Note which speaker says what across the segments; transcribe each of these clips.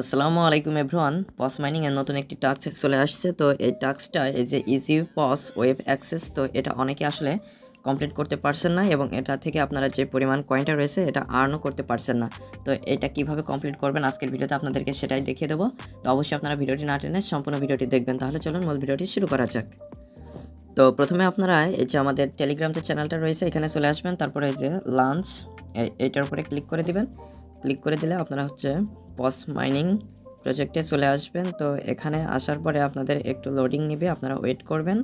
Speaker 1: আসসালামু আলাইকুম এভরিওয়ান। পস মাইনিং এর নতুন একটি টাস্ক চলে আসছে। তো এই টাস্কটা এই যে ইজি পস ওয়েব অ্যাক্সেস, তো এটা অনেকে আসলে কমপ্লিট করতে পারছেন না এবং এটা থেকে আপনারা যে পরিমাণ কয়েনটা রয়েছে এটা আর্নও করতে পারছেন না। তো এটা কিভাবে কমপ্লিট করবেন আজকের ভিডিওতে আপনাদেরকে সেটাই দেখিয়ে দেবো। তো অবশ্যই আপনারা ভিডিওটি না টেনে সম্পূর্ণ ভিডিওটি দেখবেন। তাহলে চলুন মূল ভিডিওটি শুরু করা যাক। তো প্রথমে আপনারা এই যে আমাদের টেলিগ্রাম যে চ্যানেলটা রয়েছে এখানে চলে আসবেন, তারপরে এই যে লাঞ্চ এইটার উপরে ক্লিক করে দিবেন। ক্লিক করে দিলে আপনারা হচ্ছে পস মাইনিং প্রজেক্টে চলে আসবেন। তো এখানে আসার পরে আপনাদের একটু লোডিং নেবে, আপনারা ওয়েট করবেন।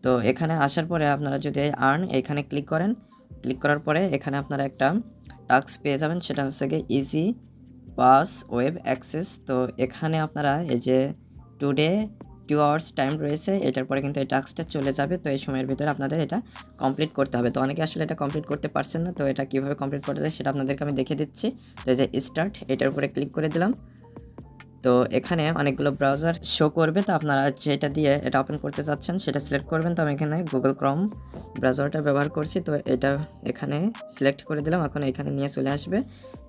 Speaker 1: তো এখানে আসার পরে আপনারা যদি আর্ন এখানে ক্লিক করেন, ক্লিক করার পরে এখানে আপনারা একটা টাস্ক পেয়ে যাবেন, সেটা হচ্ছে গিয়ে ইজি পাস ওয়েব অ্যাক্সেস। তো এখানে আপনারা এই যে টুডে 2 আওয়ার্স টাইম রয়েছে, এটার পরে কিন্তু এই টাস্কটা চলে যাবে। তো এই সময়ের ভিতরে আপনাদের এটা কমপ্লিট করতে হবে। তো অনেকে আসলে এটা কমপ্লিট করতে পারছেন না, তো এটা কীভাবে কমপ্লিট করতে যায় সেটা আপনাদেরকে আমি দেখিয়ে দিচ্ছি। তো এই যে স্টার্ট এটার উপরে ক্লিক করে দিলাম। তো এখানে অনেকগুলো ব্রাউজার শো করবে, তো আপনারা যেটা দিয়ে এটা ওপেন করতে চাচ্ছেন সেটা সিলেক্ট করবেন। তো আমি এখানে গুগল ক্রোম ব্রাউজারটা ব্যবহার করছি, তো এটা এখানে সিলেক্ট করে দিলাম। এখন এখানে নিয়ে চলে আসবে।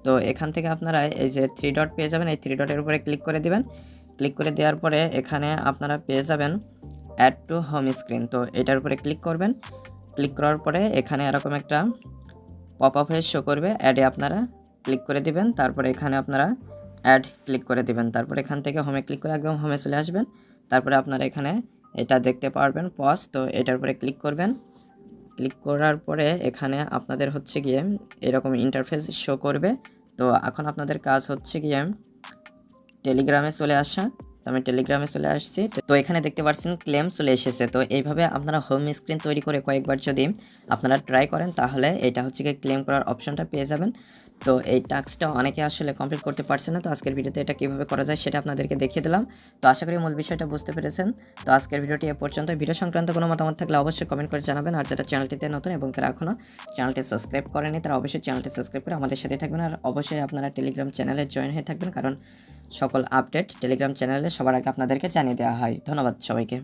Speaker 1: তো এখান থেকে আপনারা এই যে 3 ডট পেয়ে যাবেন, এই 3 ডটের উপরে ক্লিক করে দিবেন। ক্লিক করে দেওয়ার পরে এখানে আপনারা পেয়ে যাবেন অ্যাড টু হোম স্ক্রিন। তো এটার উপরে ক্লিক করবেন। ক্লিক করার পরে এখানে এরকম একটা পপ আপ হয়ে শো করবে, অ্যাডে আপনারা ক্লিক করে দিবেন। তারপরে এখানে আপনারা অ্যাড ক্লিক করে দিবেন। তারপর এখান থেকে হোমে ক্লিক করে একদম হোমে চলে আসবেন। তারপরে আপনারা এখানে এটা দেখতে পারবেন পজ, তো এটার উপরে ক্লিক করবেন। ক্লিক করার পরে এখানে আপনাদের হচ্ছে গিয়ে এরকম ইন্টারফেস শো করবে। তো এখন আপনাদের কাজ হচ্ছে গিয়ে টেলিগ্রামে চলে আসা। তো আমি টেলিগ্রামে চলে আসছি। তো এখানে দেখতে পাচ্ছেন ক্লেম চলে এসেছে। তো এইভাবে আপনারা হোম স্ক্রিন তৈরি করে কয়েকবার যদি আপনারা ট্রাই করেন তাহলে এটা হচ্ছে গিয়ে ক্লেম করার অপশনটা পেয়ে যাবেন। তো এই টাস্কটা অনেকে আসলে কমপ্লিট করতে পারছে না। তো আজকের ভিডিওতে এটা কীভাবে করা যায় সেটা আপনাদেরকে দেখিয়ে দিলাম। তো আশা করি মূল বিষয়টা বুঝতে পেরেছেন। তো আজকের ভিডিওটি এ পর্যন্ত। ভিডিও সংক্রান্ত কোনো মতামত থাকলে অবশ্যই কমেন্ট করে জানাবেন। আর যারা চ্যানেলটিতে নতুন এবং যারা এখনও চ্যানেলটি সাবস্ক্রাইব করেনি তারা অবশ্যই চ্যানেলটি সাবস্ক্রাইব করে আমাদের সাথে থাকবেন। আর অবশ্যই আপনারা টেলিগ্রাম চ্যানেলে জয়েন হয়ে থাকবেন, কারণ সকল আপডেট টেলিগ্রাম চ্যানেলে সবার আগে আপনাদেরকে জানিয়ে দেওয়া হয়। ধন্যবাদ সবাইকে।